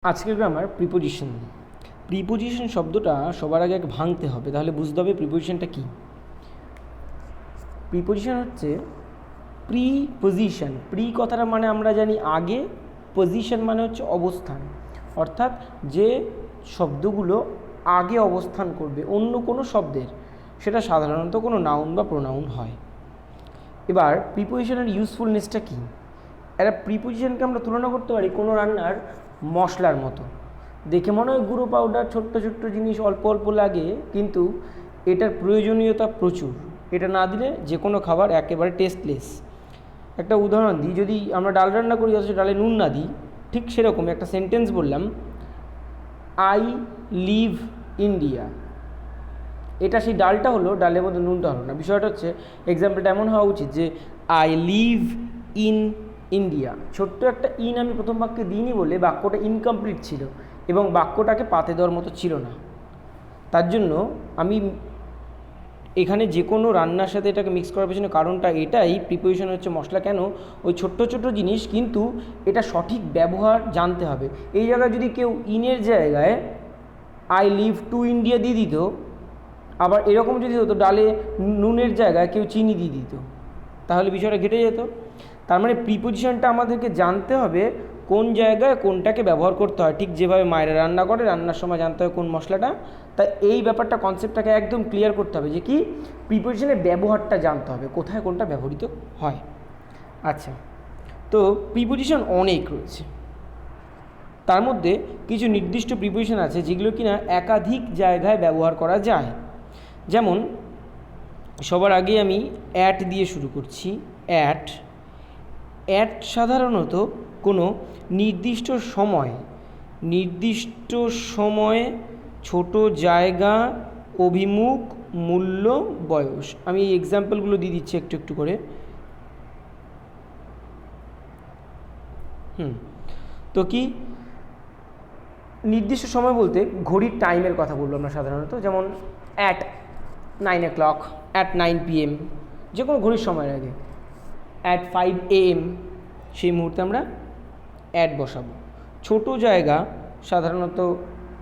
আজকের grammar preposition. Preposition শব্দটা সবার আগে ভাঙতে হবে, তাহলে বুঝতে হবে প্রিপোজিশনটা কী। প্রিপোজিশন হচ্ছে প্রিপোজিশন। প্রি কথাটা মানে আমরা জানি আগে, পজিশন মানে হচ্ছে অবস্থান, অর্থাৎ যে শব্দগুলো আগে অবস্থান করবে অন্য কোনো শব্দের, সেটা সাধারণত কোনো নাউন বা প্রোনাউন হয়। এবার প্রিপোজিশনের ইউজফুলনেসটা কী? একটা প্রিপোজিশনকে আমরা তুলনা করতে পারি কোনো রান্নার মশলার মতো। দেখে মনে হয় গুঁড়ো পাউডার, ছোট্ট ছোট্ট জিনিস অল্প অল্প লাগে, কিন্তু এটার প্রয়োজনীয়তা প্রচুর। এটা না দিলে যে কোনো খাবার একেবারে টেস্টলেস। একটা উদাহরণ দিই, যদি আমরা ডাল রান্না করি অথচ ডালে নুন না দিই, ঠিক সেরকম একটা সেন্টেন্স বললাম, আই লিভ ইন্ডিয়া, এটা সেই ডালটা হলো, ডালের মধ্যে নুনটা হলো না। বিষয়টা হচ্ছে এক্সাম্পলটা এমন হওয়া উচিত যে আই লিভ ইন ইন্ডিয়া। ছোট্ট একটা ইন আমি প্রথম বাক্যে দিইনি বলে বাক্যটা ইনকমপ্লিট ছিল এবং বাক্যটাকে পাতে দেওয়ার মতো ছিল না। তার জন্য আমি এখানে যে কোনো রান্নার সাথে এটাকে মিক্স করার পেছনে কারণটা এটাই, প্রিপোজিশন হচ্ছে মশলা। কেন? ওই ছোট্ট ছোট্ট জিনিস, কিন্তু এটা সঠিক ব্যবহার জানতে হবে। এই জায়গায় যদি কেউ ইনের জায়গায় আই লিভ টু ইন্ডিয়া দিয়ে দিত, আবার এরকম যদি হতো ডালে নুনের জায়গায় কেউ চিনি দিয়ে দিত, তাহলে বিষয়টা ঘেটে যেত। তার মানে প্রিপোজিশনটা আমাদেরকে জানতে হবে কোন জায়গায় কোনটাকে ব্যবহার করতে হয়, ঠিক যেভাবে মায়েরা রান্না করে, রান্নার সময় জানতে হয় কোন মশলাটা। তাই এই ব্যাপারটা, কনসেপ্টটাকে একদম ক্লিয়ার করতে হবে যে কি প্রিপোজিশনের ব্যবহারটা জানতে হবে, কোথায় কোনটা ব্যবহৃত হয়। আচ্ছা, তো প্রিপোজিশন অনেক রয়েছে, তার মধ্যে কিছু নির্দিষ্ট প্রিপোজিশন আছে যেগুলো কিনা একাধিক জায়গায় ব্যবহার করা যায়। যেমন সবার আগে আমি অ্যাট দিয়ে শুরু করছি। অ্যাট সাধারণত কোনো নির্দিষ্ট সময়ে ছোট জায়গা, অভিমুখ, মূল্য, বয়স। আমি এই এক্সাম্পলগুলো দিয়ে দিচ্ছি একটু একটু করে। তো কি নির্দিষ্ট সময় বলতে ঘড়ির টাইমের কথা বলবো আমরা সাধারণত, যেমন অ্যাট 9 o'clock, অ্যাট 9 PM, যে কোনো ঘড়ির সময়ের আগে। অ্যাট 5 AM, সেই মুহূর্তে আমরা অ্যাট বসাবো। ছোট জায়গা সাধারণত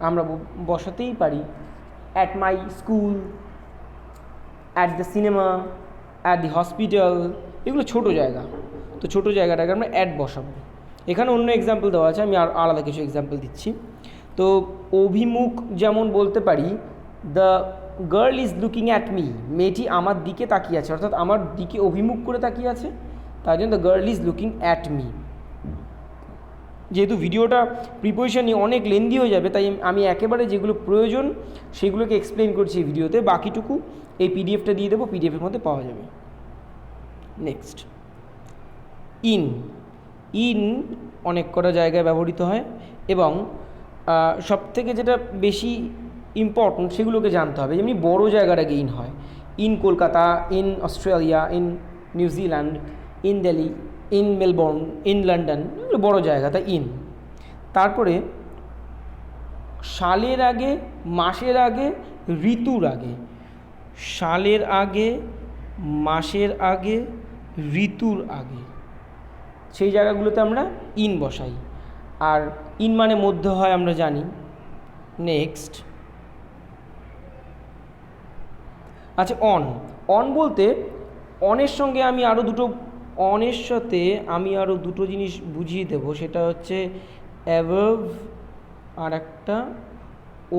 আমরা বসাতেই পারি at my school, at the cinema, at the hospital, এগুলো ছোট জায়গা। তো ছোট জায়গাটাকে আমরা অ্যাট বসাবো। এখানে অন্য এক্সাম্পল দেওয়া আছে, আমি আর আলাদা কিছু এক্সাম্পল দিচ্ছি। তো অভিমুখ যেমন বলতে পারি the girl is looking at me, মেয়েটি আমার দিকে তাকিয়ে আছে, অর্থাৎ আমার দিকে অভিমুখ করে তাকিয়ে আছে, তার জন্য the girl is looking at me. যেহেতু ভিডিওটা প্রিপোজিশন নিয়ে অনেক লেন্দি হয়ে যাবে, তাই আমি একেবারে যেগুলো প্রয়োজন সেগুলোকে এক্সপ্লেন করছি এই ভিডিওতে, বাকিটুকু এই পিডিএফটা দিয়ে দেবো, পিডিএফের মধ্যে পাওয়া যাবে। নেক্সট, ইন অনেক কটা জায়গায় ব্যবহৃত হয় এবং সবথেকে যেটা বেশি ইম্পর্ট্যান্ট সেগুলোকে জানতে হবে। যেমনি বড় জায়গাটাকে ইন হয়, in Kolkata, in Australia, in New Zealand, in Delhi, in Melbourne, in London, এগুলো বড় জায়গা, তাই ইন। তারপরে সালের আগে, মাসের আগে, ঋতুর আগে। সালের আগে, মাসের আগে, ঋতুর আগে, সেই জায়গাগুলোতে আমরা ইন বসাই। আর ইন মানে মধ্যে হয়, আমরা জানি। নেক্সট, আচ্ছা, অন বলতে অনের সঙ্গে আমি আরও দুটো জিনিস বুঝিয়ে দেব, সেটা হচ্ছে অ্যাবভ আর একটা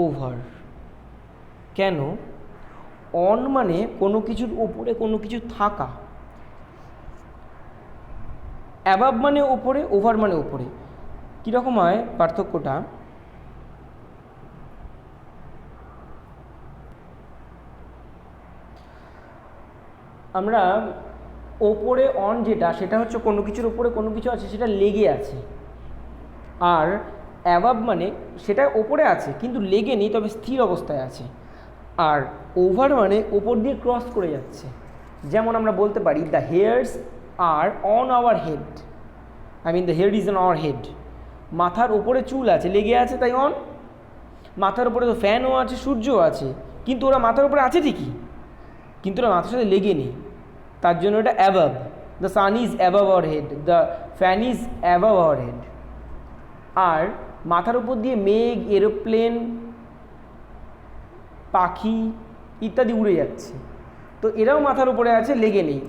ওভার। কেন? অন মানে কোনো কিছুর ওপরে কোনো কিছু থাকা, অ্যাবাভ মানে ওপরে, ওভার মানে ওপরে। কীরকম হয় পার্থক্যটা? আমরা ওপরে অন যেটা, সেটা হচ্ছে কোনো কিছুর ওপরে কোনো কিছু আছে, সেটা লেগে আছে। আর অ্যাবাভ মানে সেটা ওপরে আছে কিন্তু লেগে নেই, তবে স্থির অবস্থায় আছে। আর ওভার মানে ওপর দিয়ে ক্রস করে যাচ্ছে। যেমন আমরা বলতে পারি the hairs are on our head, the hair is on our head. মাথার ওপরে চুল আছে, লেগে আছে, তাই অন। মাথার উপরে তো ফ্যানও আছে, সূর্যও আছে, কিন্তু ওরা মাথার উপরে আছে ঠিকই, কিন্তু ওরা মাথার সাথে লেগে নেই, তার জন্য এটা above. The sun is above our head, the fan is above our head. আর মাথার উপর দিয়ে মেঘ, এরোপ্লেন, পাখি ইত্যাদি উড়ে যাচ্ছে, তো এরাও মাথার উপরে আছে, লেগে নেই।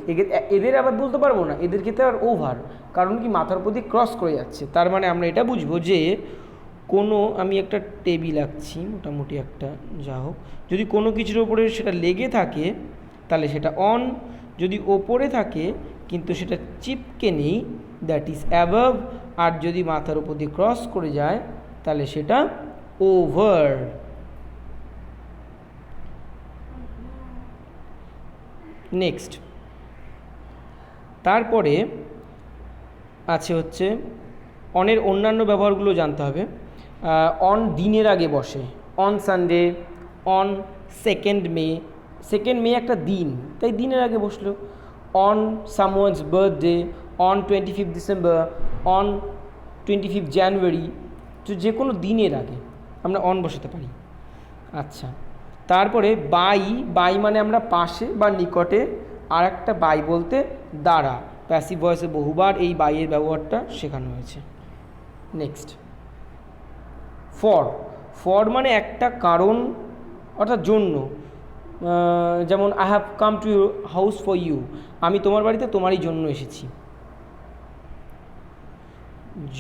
এদের আবার বলতে পারবো না, এদের ক্ষেত্রে আর ওভার, কারণ কি মাথার উপর দিয়ে ক্রস করে যাচ্ছে। তার মানে আমরা এটা বুঝবো যে কোনো, আমি একটা টেবিল আঁকছি মোটামুটি একটা, যা হোক, যদি কোনো কিছুর ওপরে সেটা লেগে থাকে তাহলে সেটা অন, যদি ওপরে থাকে কিন্তু সেটা চিপকে নেই, দ্যাট ইজ অ্যাবাভ, আর যদি মাথার উপর দিয়ে ক্রস করে যায় তাহলে সেটা ওভার। নেক্সট, তারপরে আছে হচ্ছে অনের অন্যান্য ব্যবহারগুলো জানতে হবে। অন দিনের আগে বসে, on Sunday, on second May, second মে একটা দিন, তাই দিনের আগে বসলো। On someone's birthday, on 25 December, on 25 জানুয়ারি, তো যে কোনো দিনের আগে আমরা অন বসাতে পারি। আচ্ছা, তারপরে বাই, বাই মানে আমরা পাশে বা নিকটে, আর একটা বাই বলতে দ্বারা, প্যাসিভ ভয়েসে বহুবার এই বাইয়ের ব্যবহারটা শেখানো হয়েছে। নেক্সট, ফর, ফর মানে একটা কারণ অর্থাৎ জন্য, যেমন I have come to your house for you, আমি তোমার বাড়িতে তোমারই জন্য এসেছি,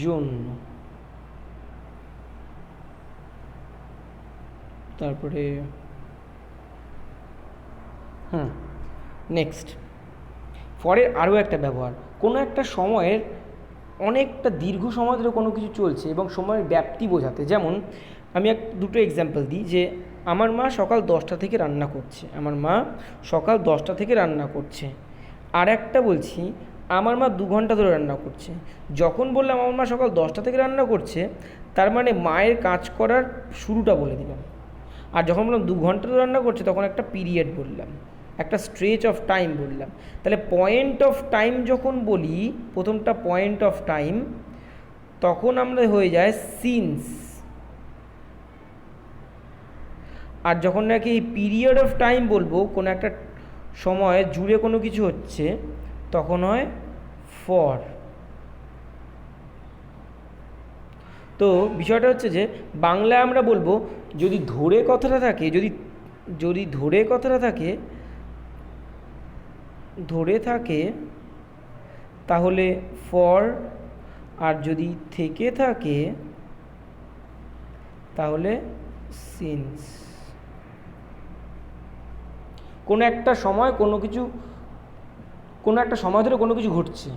জন্য। তারপরে নেক্সট, ফরের আরও একটা ব্যবহার, কোনো একটা সময়ের অনেকটা দীর্ঘ সময় ধরে কোনো কিছু চলছে এবং সময়ের ব্যাপ্তি বোঝাতে। যেমন আমি দুটো এক্সাম্পল দিই, যে আমার মা সকাল 10টা থেকে রান্না করছে, আমার মা সকাল 10টা থেকে রান্না করছে। আর একটা বলছি, আমার মা 2 ঘন্টা ধরে রান্না করছে। যখন বললাম আমার মা সকাল 10টা থেকে রান্না করছে, তার মানে মায়ের কাজ করার শুরুটা বলে দিলাম। আর যখন বললাম 2 ঘন্টা ধরে রান্না করছে, তখন একটা পিরিয়ড বললাম, একটা স্ট্রেচ অফ টাইম বললাম। তাহলে পয়েন্ট অফ টাইম যখন বলি, প্রথমটা পয়েন্ট অফ টাইম, তখন আমরা হয়ে যায় সিন্স। আর যখন নাকি পিরিয়ড অফ টাইম বলবো, কোনো একটা সময় জুড়ে কোনো কিছু হচ্ছে, তখন হয় ফর। তো বিষয়টা হচ্ছে যে বাংলায় আমরা বলবো, যদি ধরে কথাটা থাকে, যদি ধরে কথাটা থাকে, ধরে থাকে তাহলে ফর, আর যদি থেকে থাকে তাহলে সিন্স। কোনো একটা সময় কোনো কিছু, কোনো একটা সময় ধরে কোনো কিছু ঘটছে,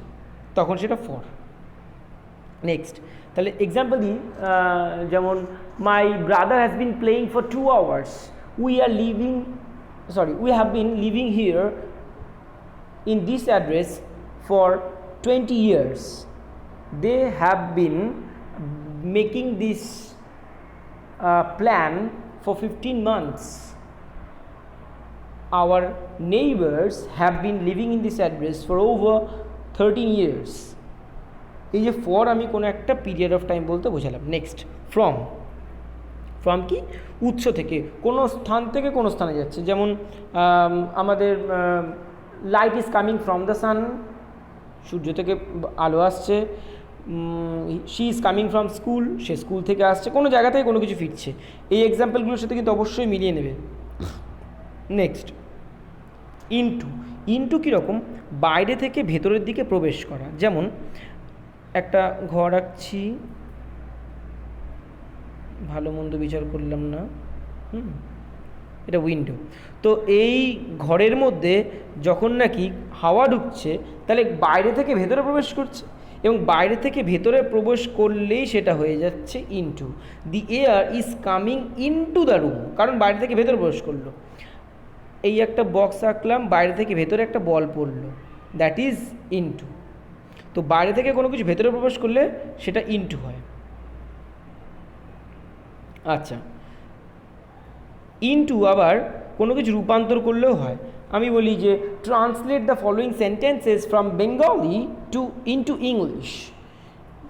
তখন সেটা ফর। নেক্সট, তাহলে এক্সাম্পল দিই, যেমন my brother has been playing for 2 hours, we have been living here in this address for 20 years. They have been making this plan for 15 months. Our neighbors have been living in this address for over 13 years. এই যে for আমি কোনো একটা period of time বলতে বোঝালাম। Next, from, from কি উৎস থেকে, কোনো স্থান থেকে কোনো স্থানে যাচ্ছে। যেমন আমাদের light is coming from the sun, সূর্য থেকে আলো আসছে। She is coming from school, সে স্কুল থেকে আসছে, কোনো জায়গা থেকে কোনো কিছু ফিরছে। এই এক্সাম্পলগুলোর সাথে কিন্তু অবশ্যই মিলিয়ে নেবে। নেক্সট, ইনটু, ইনটু কীরকম, বাইরে থেকে ভেতরের দিকে প্রবেশ করা। যেমন একটা ঘর আঁকছি, ভালো মন্দ বিচার করলাম না, এটা উইন্ডো। তো এই ঘরের মধ্যে যখন নাকি হাওয়া ঢুকছে, তাহলে বাইরে থেকে ভেতরে প্রবেশ করছে, এবং বাইরে থেকে ভেতরে প্রবেশ করলেই সেটা হয়ে যাচ্ছে into. The air is coming into the room, কারণ বাইরে থেকে ভেতরে প্রবেশ করলো। এই একটা বক্স আঁকলাম, বাইরে থেকে ভেতরে একটা বল পড়লো, দ্যাট ইজ ইনটু। তো বাইরে থেকে কোনো কিছু ভেতরে প্রবেশ করলে সেটা ইনটু হয়। আচ্ছা, ইনটু আবার কোনো কিছু রূপান্তর করলেও হয়। আমি বলি যে translate the following sentences from Bengali into English,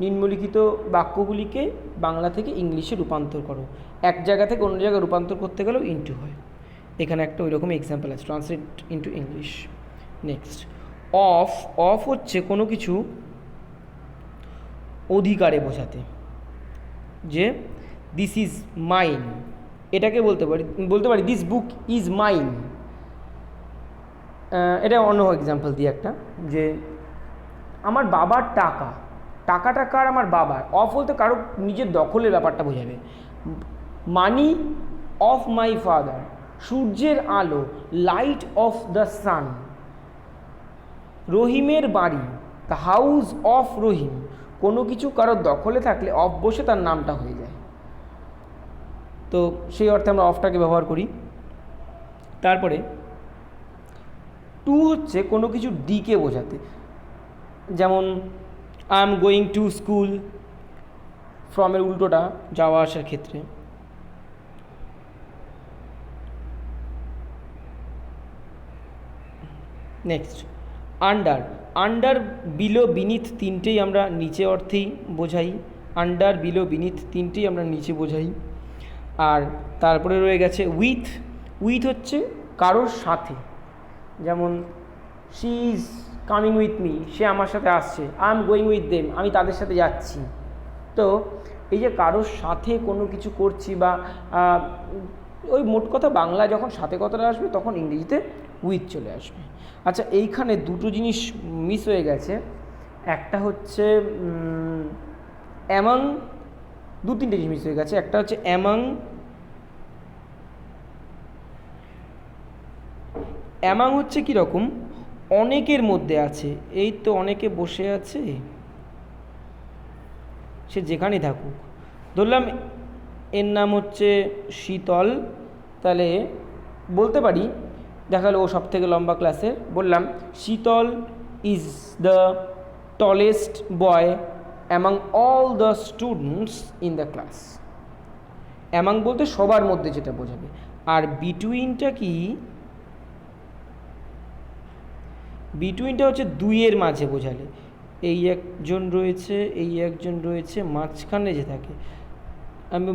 নিম্নলিখিত বাক্যগুলিকে বাংলা থেকে ইংলিশে রূপান্তর করো। এক জায়গা থেকে অন্য জায়গায় রূপান্তর করতে গেলেও ইনটু হয়। এখানে একটা ওই রকম এক্সাম্পল আছে, translate into English. Next, of, of হচ্ছে কোনো কিছু অধিকারে বোঝাতে। যে দিস ইজ মাইন, এটাকে বলতে পারি দিস বুক ইজ মাইন। এটা অন্য এক্সাম্পল দিই একটা, যে আমার বাবার টাকাটা কার, আমার বাবার। অফ বলতে কারো নিজের দখলের ব্যাপারটা বোঝাবে। মানি অফ মাই ফাদার, সূর্যের আলো, লাইট অফ দ্য সান। রহিমের বাড়ি, দ্য হাউস অফ রহিম। কোনো কিছু কারোর দখলে থাকলে অফ বসে তার নামটা হয়ে যায়, তো সেই অর্থে আমরা অফটাকে ব্যবহার করি। তারপরে টু হচ্ছে কোনো কিছু দিকে বোঝাতে, যেমন I am going to school, ফ্রমের উল্টোটা যাওয়া আসার ক্ষেত্রে। নেক্সট আন্ডার বিলো বিনিথ তিনটেই আমরা নিচে অর্থেই বোঝাই। আন্ডার বিলো বিনিথ তিনটেই আমরা নিচে বোঝাই। আর তারপরে রয়ে গেছে উইথ হচ্ছে কারোর সাথে, যেমন she is coming with me, সে আমার সাথে আসছে। I am going with them, আমি তাদের সাথে যাচ্ছি। তো এই যে কারোর সাথে কোনো কিছু করছি, বা ওই মোট কথা বাংলা যখন সাথে কথাটা আসবে তখন ইংরেজিতে উইথ চলে আসবে। আচ্ছা, এইখানে দুটো জিনিস মিস হয়ে গেছে। একটা হচ্ছে অ্যামাং, তিনটে জিনিস মিস হয়ে গেছে। একটা হচ্ছে অ্যামাং হচ্ছে কীরকম, অনেকের মধ্যে আছে। এই তো অনেকে বসে আছে, সে যেখানেই থাকুক, ধরলাম এর নাম হচ্ছে শীতল, তাহলে বলতে পারি, দেখালো ও সব থেকে লম্বা ক্লাসের, বললাম শীতল is the tallest boy among all the students in the class. Among বলতে সবার মধ্যে যেটা বোঝাবে। আর বিটুইনটা কি, বিটুইনটা হচ্ছে দুইয়ের মাঝে বোঝালে। এই একজন রয়েছে, মাঝখানে যে থাকে, আমি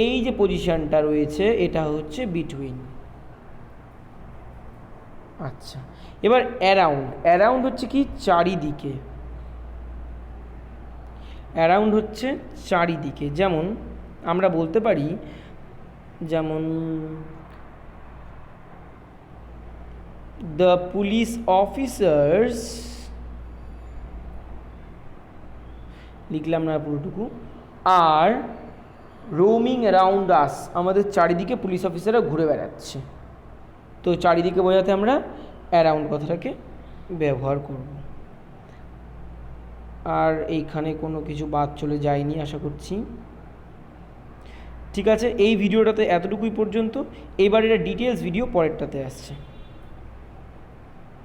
এই যে পজিশানটা রয়েছে এটা হচ্ছে বিটুইন। আচ্ছা, এবার অ্যারাউন্ড হচ্ছে কি, চারিদিকে। যেমন আমরা বলতে পারি, যেমন দ্য পুলিশ অফিসার্স, লিখলাম না পুরোটুকু, আর রোমিং অ্যারাউন্ড আস, আমাদের চারিদিকে পুলিশ অফিসাররা ঘুরে বেড়াচ্ছে। তো চারিদিকে বোঝাতে আমরা অ্যারাউন্ড কথাটাকে ব্যবহার করব। আর এইখানে কোনো কিছু বাদ চলে যায়নি আশা করছি। ঠিক আছে, এই ভিডিওটাতে এতটুকুই পর্যন্ত। এবার এটা ডিটেলস ভিডিও পরেরটাতে আসছে।